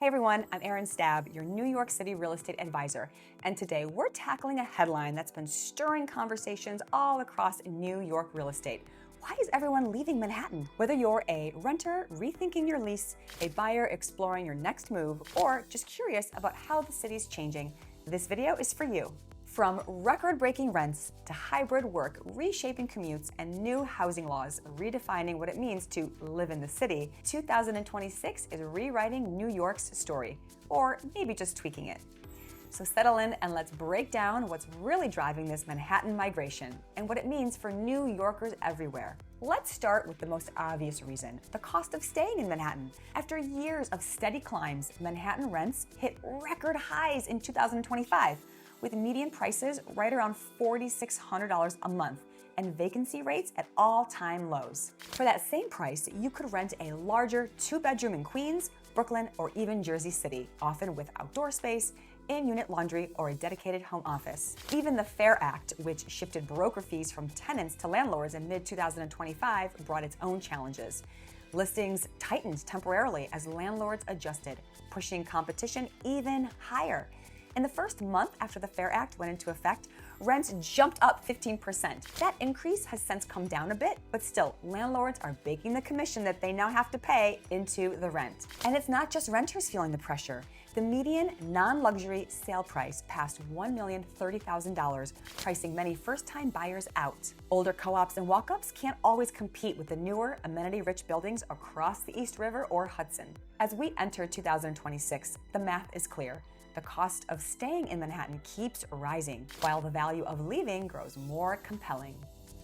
Hey everyone, I'm Erin Stabb, your New York City real estate advisor, and today we're tackling a headline that's been stirring conversations all across New York real estate. Why is everyone leaving Manhattan? Whether you're a renter rethinking your lease, a buyer exploring your next move, or just curious about how the city's changing, this video is for you. From record-breaking rents to hybrid work reshaping commutes and new housing laws redefining what it means to live in the city, 2026 is rewriting New York's story, or maybe just tweaking it. So settle in and let's break down what's really driving this Manhattan migration and what it means for New Yorkers everywhere. Let's start with the most obvious reason, the cost of staying in Manhattan. After years of steady climbs, Manhattan rents hit record highs in 2025. With median prices right around $4,600 a month and vacancy rates at all-time lows. For that same price, you could rent a larger two-bedroom in Queens, Brooklyn, or even Jersey City, often with outdoor space, in-unit laundry, or a dedicated home office. Even the FAIR Act, which shifted broker fees from tenants to landlords in mid-2025, brought its own challenges. Listings tightened temporarily as landlords adjusted, pushing competition even higher. In the first month after the FAIR Act went into effect, rents jumped up 15%. That increase has since come down a bit, but still, landlords are baking the commission that they now have to pay into the rent. And it's not just renters feeling the pressure. The median non-luxury sale price passed $1,030,000, pricing many first-time buyers out. Older co-ops and walk-ups can't always compete with the newer, amenity-rich buildings across the East River or Hudson. As we enter 2026, the math is clear. The cost of staying in Manhattan keeps rising, while the value of leaving grows more compelling.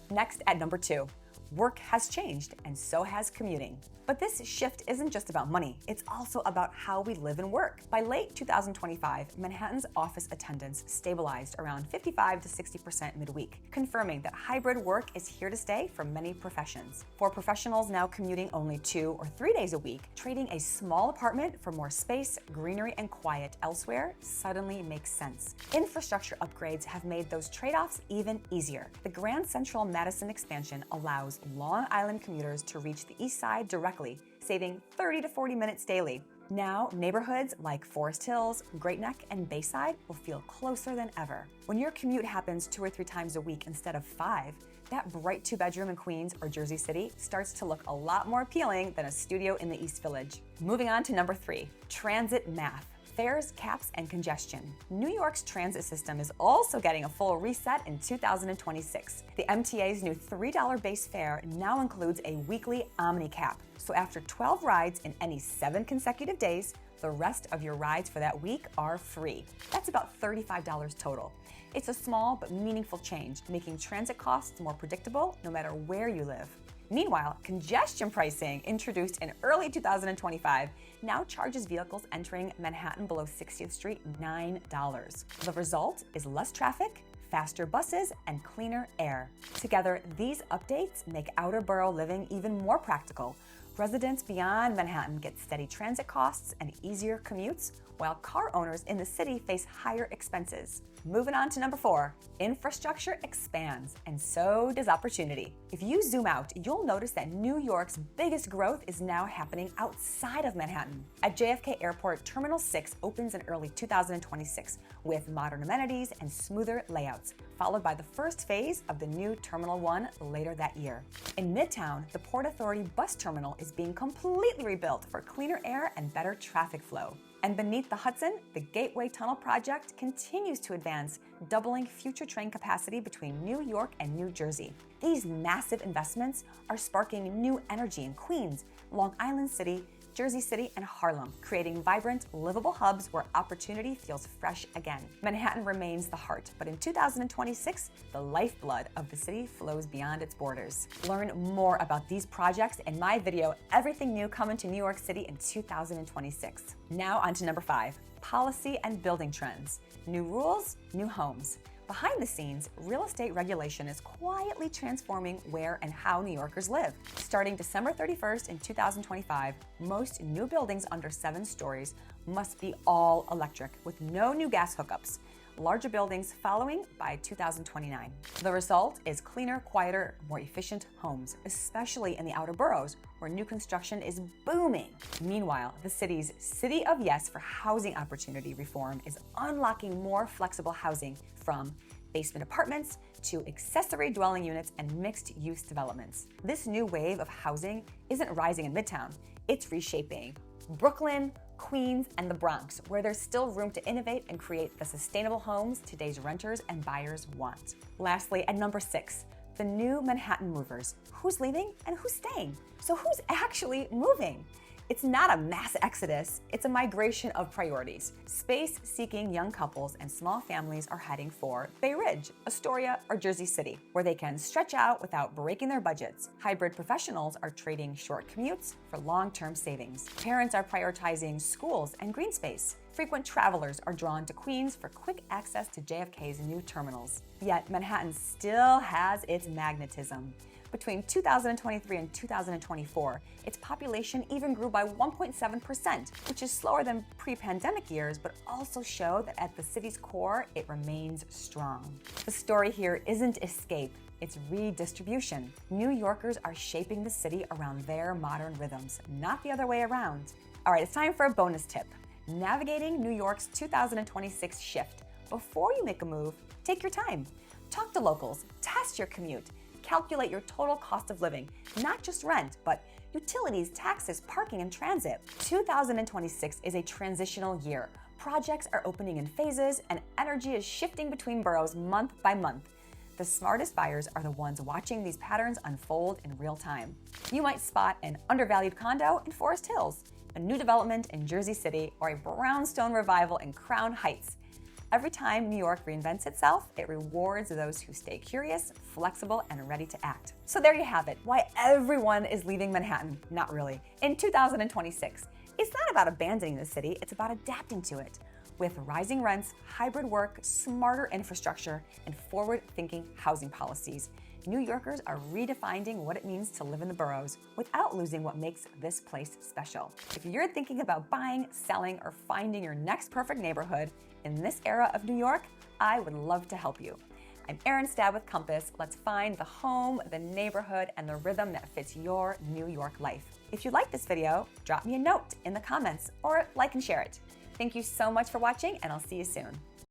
Next, at number 2, work has changed, and so has commuting. But this shift isn't just about money, it's also about how we live and work. By late 2025, Manhattan's office attendance stabilized around 55 to 60% midweek, confirming that hybrid work is here to stay for many professions. For professionals now commuting only 2 or 3 days a week, trading a small apartment for more space, greenery, and quiet elsewhere suddenly makes sense. Infrastructure upgrades have made those trade-offs even easier. The Grand Central Madison expansion allows Long Island commuters to reach the East Side directly, saving 30 to 40 minutes daily. Now, neighborhoods like Forest Hills, Great Neck, and Bayside will feel closer than ever. When your commute happens 2 or 3 times a week instead of 5, that bright 2-bedroom in Queens or Jersey City starts to look a lot more appealing than a studio in the East Village. Moving on to number 3, transit math. Fares, caps, and congestion. New York's transit system is also getting a full reset in 2026. The MTA's new $3 base fare now includes a weekly Omni cap. So after 12 rides in any 7 consecutive days, the rest of your rides for that week are free. That's about $35 total. It's a small but meaningful change, making transit costs more predictable no matter where you live. Meanwhile, congestion pricing, introduced in early 2025, now charges vehicles entering Manhattan below 60th Street $9. The result is less traffic, faster buses, and cleaner air. Together, these updates make outer borough living even more practical. Residents beyond Manhattan get steady transit costs and easier commutes, while car owners in the city face higher expenses. Moving on to number 4, infrastructure expands, and so does opportunity. If you zoom out, you'll notice that New York's biggest growth is now happening outside of Manhattan. At JFK Airport, Terminal 6 opens in early 2026 with modern amenities and smoother layouts, followed by the first phase of the new Terminal 1 later that year. In Midtown, the Port Authority bus terminal is being completely rebuilt for cleaner air and better traffic flow. And beneath the Hudson, the Gateway Tunnel project continues to advance, doubling future train capacity between New York and New Jersey. These massive investments are sparking new energy in Queens, Long Island City, Jersey City, and Harlem, creating vibrant, livable hubs where opportunity feels fresh again. Manhattan remains the heart, but in 2026, the lifeblood of the city flows beyond its borders. Learn more about these projects in my video, Everything New Coming to New York City in 2026. Now on to number 5, policy and building trends. New rules, new homes. Behind the scenes, real estate regulation is quietly transforming where and how New Yorkers live. Starting December 31st in 2025, most new buildings under 7 stories must be all electric with no new gas hookups. larger buildings following by 2029. The result is cleaner, quieter, more efficient homes, especially in the outer boroughs where new construction is booming. Meanwhile, the city's City of Yes for housing opportunity reform is unlocking more flexible housing, from basement apartments to accessory dwelling units and mixed-use developments. This new wave of housing isn't rising in Midtown, it's reshaping Brooklyn, Queens, and the Bronx, where there's still room to innovate and create the sustainable homes today's renters and buyers want. Lastly, at number 6, the new Manhattan movers. Who's leaving and who's staying? So who's actually moving? It's not a mass exodus, it's a migration of priorities. Space-seeking young couples and small families are heading for Bay Ridge, Astoria, or Jersey City, where they can stretch out without breaking their budgets. Hybrid professionals are trading short commutes for long-term savings. Parents are prioritizing schools and green space. Frequent travelers are drawn to Queens for quick access to JFK's new terminals. Yet Manhattan still has its magnetism. Between 2023 and 2024, its population even grew by 1.7%, which is slower than pre-pandemic years, but also show that at the city's core, it remains strong. The story here isn't escape, it's redistribution. New Yorkers are shaping the city around their modern rhythms, not the other way around. All right, it's time for a bonus tip. Navigating New York's 2026 shift. Before you make a move, take your time. Talk to locals, test your commute, calculate your total cost of living, not just rent, but utilities, taxes, parking, and transit. 2026 is a transitional year. Projects are opening in phases, and energy is shifting between boroughs month by month. The smartest buyers are the ones watching these patterns unfold in real time. You might spot an undervalued condo in Forest Hills, a new development in Jersey City, or a brownstone revival in Crown Heights. Every time New York reinvents itself, it rewards those who stay curious, flexible, and ready to act. So there you have it, why everyone is leaving Manhattan. Not really. In 2026, it's not about abandoning the city, it's about adapting to it. With rising rents, hybrid work, smarter infrastructure, and forward-thinking housing policies, New Yorkers are redefining what it means to live in the boroughs without losing what makes this place special. If you're thinking about buying, selling, or finding your next perfect neighborhood in this era of New York, I would love to help you. I'm Erin Stabb with Compass. Let's find the home, the neighborhood, and the rhythm that fits your New York life. If you like this video, drop me a note in the comments or like and share it. Thank you so much for watching, and I'll see you soon.